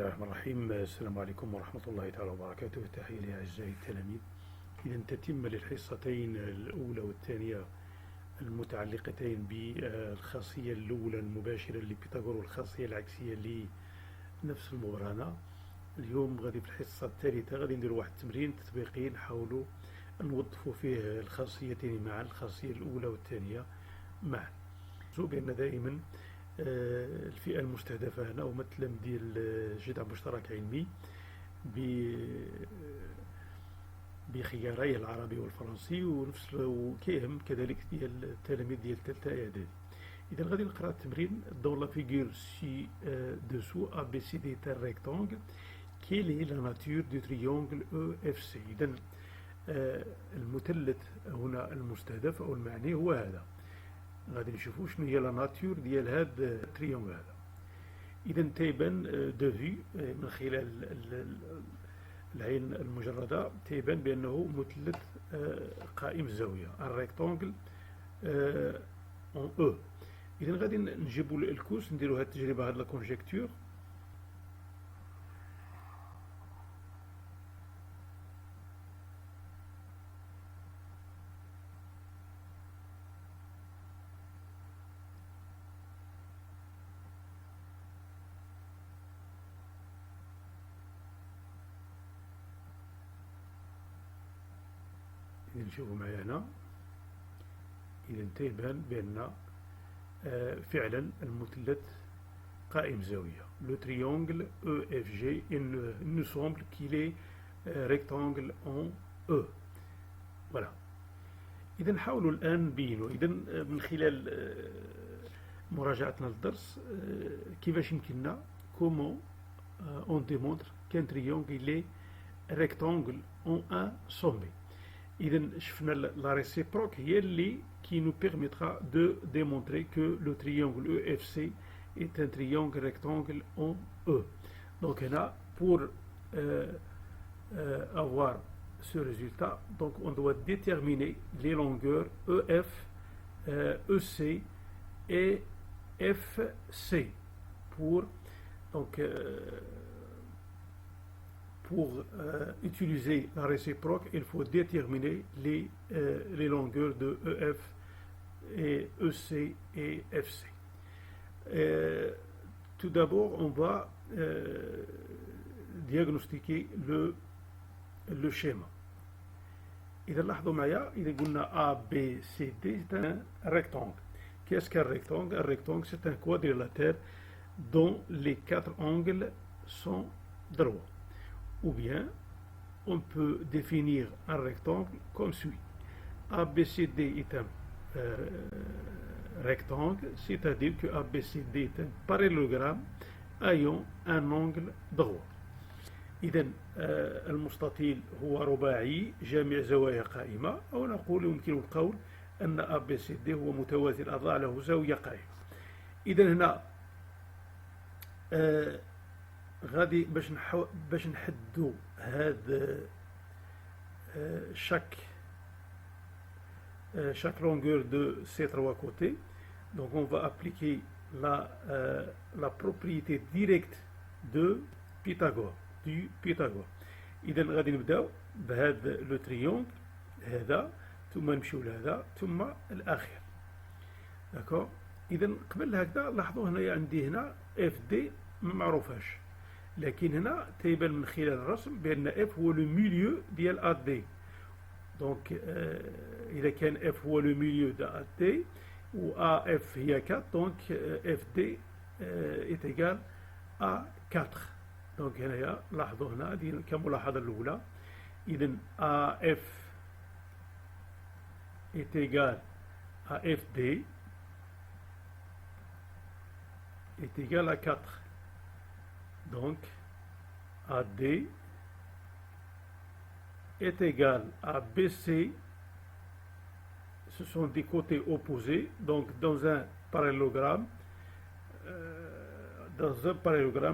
الله الرحمن الرحيم. السلام عليكم ورحمة الله تعالى وبركاته. تحية لأعزائي التلاميذ. إذا تتم للحصتين الأولى والثانية المتعلقتين بالخاصية الأولى المباشرة لبيثاغور والخاصية العكسية لنفس المبرهنة. اليوم غادي في الحصة الثالثة غادي نديروا واحد التمرين تطبيقي نحاولوا نوظفوا فيه الخاصيتين معا، الخاصية الأولى والثانية معا. بأن دائما الفئة المستهدفة هنا هما التلاميذ ديال جدع مشترك علمي بخياري العربي والفرنسي، وكيهم كذلك ديال التلاميذ ديال الثالثة إعدادي. إذا غادي نقرا التمرين dans la figure ci-dessous ABCD est un rectangle. Quelle est la nature du triangle EFC؟ إذا المثلث هنا المستهدف أو المعني هو هذا. غادي نشوفوا شنو هي لا ناتور ديال هذا التريونغل هذا. اذا تيبان دو في من خلال العين المجرده تيبان بانه مثلث قائم الزاويه الريكتونغل اون او. اذا غادي نجيبوا الكوس نديروا هذه التجربه، هذه لا كونجيكتور. إذا نشوفوا معايا هنا، إذا تيبان بأن فعلا المثلث قائم زاوية. لو تريونغل EFG il nous semble qu'il est rectangle en E. فوالا. إذا نحاولوا الآن نبينوا إذا من خلال مراجعتنا للدرس كيفاش يمكننا كومون اون ديمونتر كان تريونغل il est rectangle en un sommet. إذا شفنا la réciproque هي اللي qui nous permettra de démontrer que le triangle EFC est un triangle rectangle en E. Donc là, pour avoir ce résultat, donc on doit déterminer les longueurs EF, EC et FC pour utiliser la réciproque, il faut déterminer les longueurs de EF et EC et FC. Tout d'abord, on va diagnostiquer le schéma. إذا لاحظوا معايا، إذا قلنا A, B, C, D, c'est un rectangle. Qu'est-ce qu'un rectangle? Un rectangle, c'est un quadrilatère dont les quatre angles sont droits. Ou bien, on peut définir un rectangle comme suit. ABCD est un rectangle, c'est-à-dire que ABCD est un parallélogramme ayant un angle droit. إذا المستطيل هو رباعي جامع زوايا قائمة، أو نقول يمكن القول أن ABCD هو متوازي الأضلاع له زاوية قائمة. إذا هنا غادي باش نحددوا هذا chaque longueur de ces trois côtés. Donc on va appliquer la propriété directe de Pythagore, du Pythagore. إذا غادي نبداو بهذا لو تريونغل هذا، ثم نمشيو لهذا، ثم الأخير. داكور. إذا قبل هكذا لاحظوا هنايا عندي هنا اف دي ما معروفاش، لكن هنا تيبان من خلال الرسم بأن اف هو لو ميليو ديال ا دي. دونك إذا كان اف هو لو ميليو ديال ا دي و ا اف هي 4، دونك اف دي est égal à 4. دونك هنايا لاحظوا هنا هذه كملاحظة الأولى. إذا ا اف est égal à اف دي est égal à 4. Donc, AD est égal à BC. Ce sont des côtés opposés. Donc, dans un parallélogramme,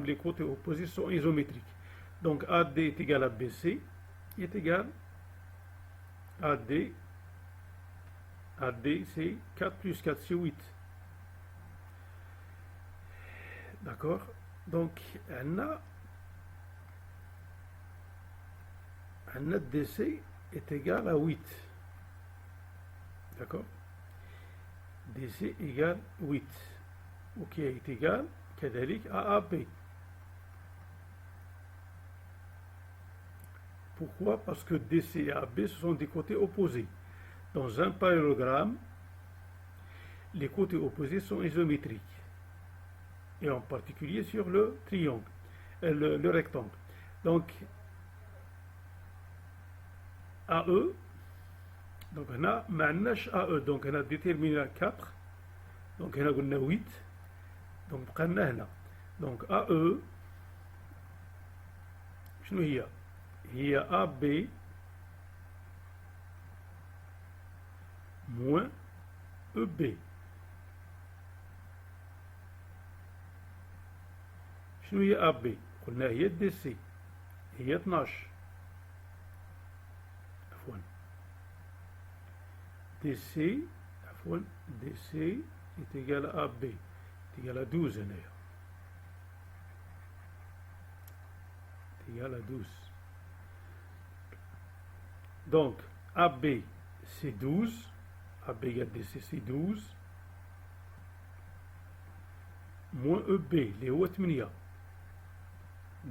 les côtés opposés sont isométriques. Donc, AD est égal à BC est égal à AD. AD, c'est 4 plus 4, c'est 8. D'accord. Donc, on a notre DC est égal à 8. D'accord? DC égale 8. Ok, est égal كذلك à AB. Pourquoi? Parce que DC et AB, ce sont des côtés opposés. Dans un parallélogramme, les côtés opposés sont isométriques. Et en particulier sur le triangle, le rectangle. Donc, AE, donc on a معناش AE, donc on a déterminé 4, donc on a قلنا 8, donc بقالنا هنا. Donc AE, شنو هي؟ هي AB moins EB. شنو هي AB؟ قلنا هي DC، هي 12. عفوا DC عفوا DC est égal à AB est égal à 12 هنايا est égal à 12. Donc AB c'est 12, AB égale DC c'est 12 moins EB اللي هو 8.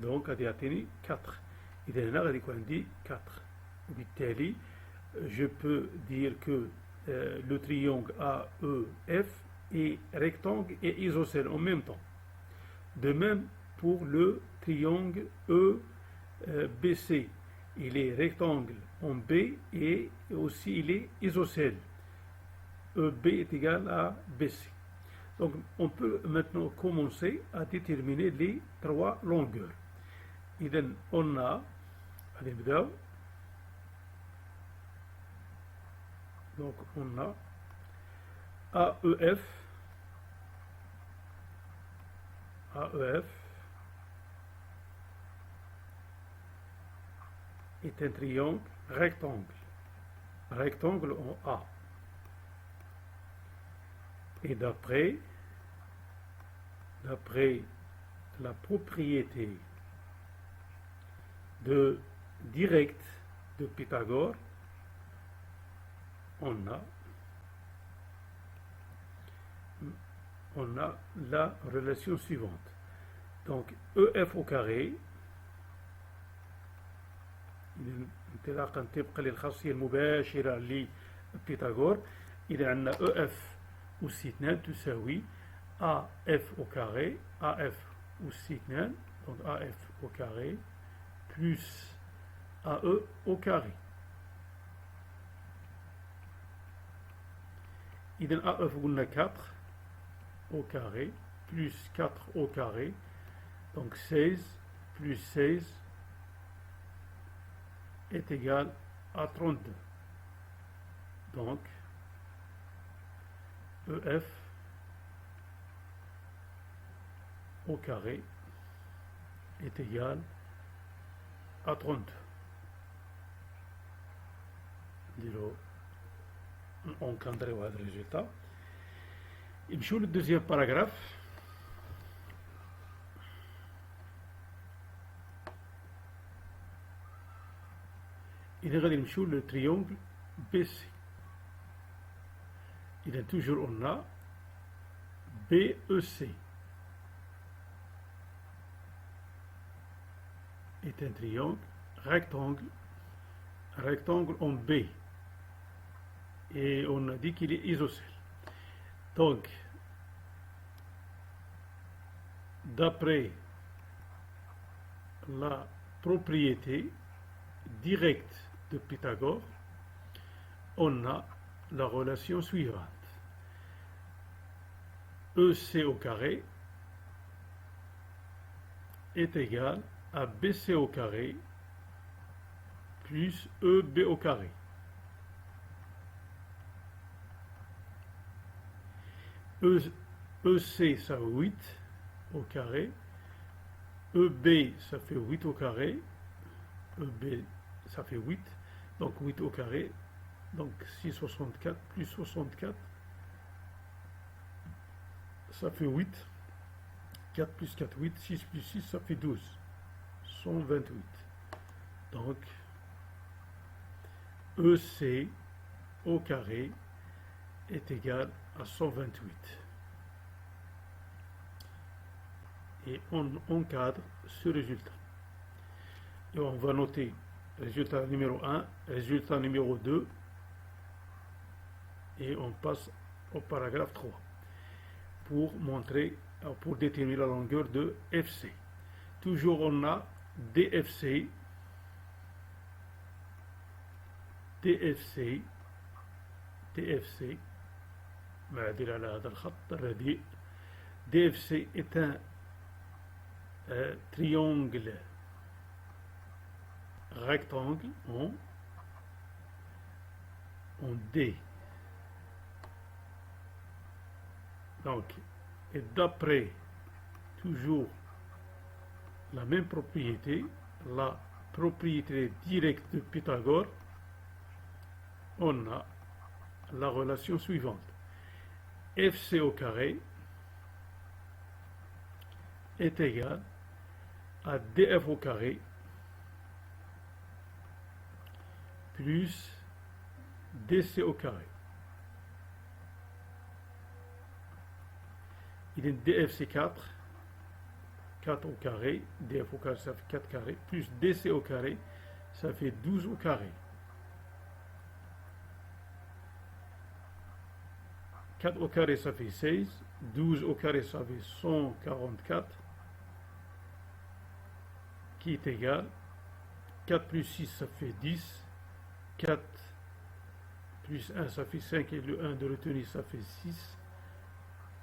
Donc غادي يعطيني 4. إذا هنا غادي يكون عندي 4. وبالتالي je peux dire que le triangle AEF est rectangle et isocèle en même temps. De même pour le triangle EBC. Il est rectangle en B et aussi il est isocèle. EB est égal à BC. Donc on peut maintenant commencer à déterminer les trois longueurs. إذا on a, allez نبداو. Donc on a AEF est un triangle rectangle en A. Et d'après la propriété directe de Pythagore, on a la relation suivante. Donc EF au carré انطلاقا طبقا للخاصية المباشرة لبيثاغور، إذا عندنا EF أس 2 تساوي AF au carré AF أس 2 donc AF au carré plus AE au carré. إذا AF قلنا 4 au carré plus 4 au carré, donc 16 plus 16 est égal à 32. Donc EF au carré est égal à 32. On encadre le résultat. Et puis le deuxième paragraphe. Il غادي نمشيو le triangle BC. Il a toujours on a BEC est un triangle rectangle en B, et on a dit qu'il est isocèle. Donc d'après la propriété directe de Pythagore, on a la relation suivante. EC au carré est égal à BC au carré plus EB au carré. EC ça fait 8 au carré, EB ça fait 8 au carré, EB ça fait 8, donc 8 au carré, donc 664 plus 64, ça fait 8, 4 plus 4, 8, 6 plus 6, ça fait 12, 128. Donc EC au carré est égal à 128. Et on encadre ce résultat. Et on va noter résultat numéro 1, résultat numéro 2, et on passe au paragraphe 3 pour montrer, pour déterminer la longueur de FC. Toujours on a DFC, DFC معدل على هذا الخط الرديء. DFC est un triangle rectangle en D. Donc, et d'après toujours la même propriété, la propriété directe de Pythagore, on a la relation suivante. FC au carré est égal à DF au carré plus DC au carré. Il est DF c'est 4 au carré, DF au carré ça fait 4 carrés, plus DC au carré ça fait 12 au carré. 4 au carré ça fait 16, 12 au carré ça fait 144, qui est égal, 4 plus 6 ça fait 10, 4 plus 1 ça fait 5 et le 1 de retenue ça fait 6,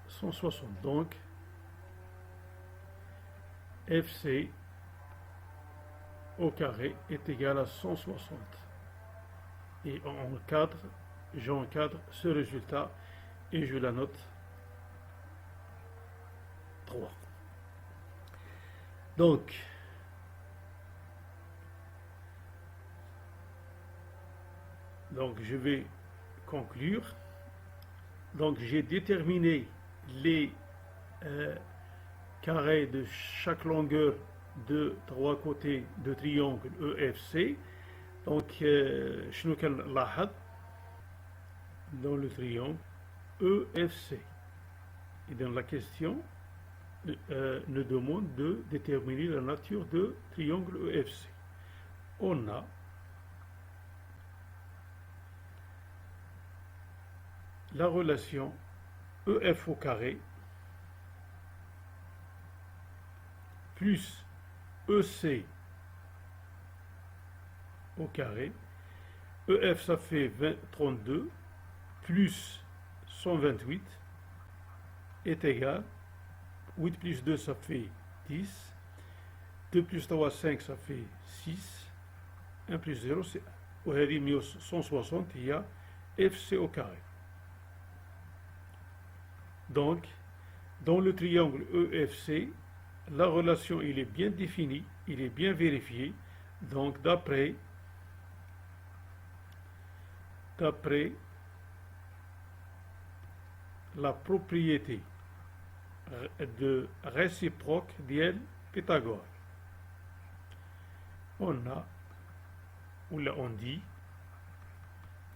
160. Donc FC au carré est égal à 160. Et j'encadre ce résultat et je la note 3. Donc, je vais conclure. Donc, j'ai déterminé les carrés de chaque longueur de 3 côtés de triangle EFC. Donc, شنو كنلاحظ dans le triangle EFC. Et dans la question nous demande de déterminer la nature de triangle EFC. On a la relation EF au carré plus EC au carré. EF ça fait 32 plus 128 est égal, 8 plus 2 ça fait 10, 2 plus 3 5 ça fait 6, 1 plus 0 c'est 160, il y a FC au carré. Donc, dans le triangle EFC, la relation il est bien définie, il est bien vérifié. Donc, d'après la propriété de réciproque d'El Pythagore, on dit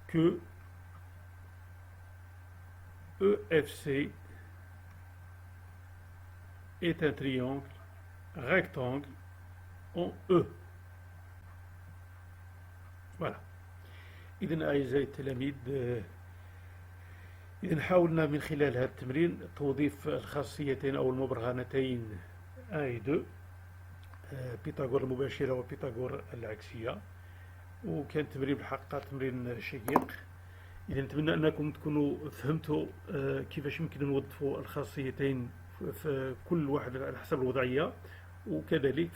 que EFC est un triangle rectangle en E. Voilà. إذن أعزائي التلاميذ، إذن حاولنا من خلال هذا التمرين توظيف الخاصيتين أو المبرهنتين 1 و 2، بيثاغور المباشرة وبيثاغور العكسية، وكان تمرين بالحق تمرين شيق. إذا نتمنى أنكم تكونوا فهمتوا كيفاش يمكن نوظفوا الخاصيتين في كل واحد على حسب الوضعية، وكذلك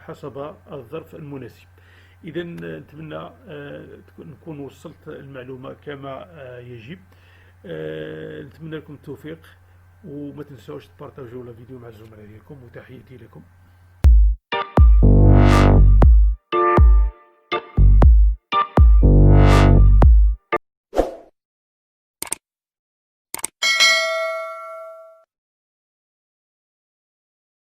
حسب الظرف المناسب. إذا نتمنى نكون وصلت المعلومة كما يجب. نتمنى لكم التوفيق، وما تنسوش تبارطاجوا الفيديو مع الزملاء ديالكم، وتحياتي لكم.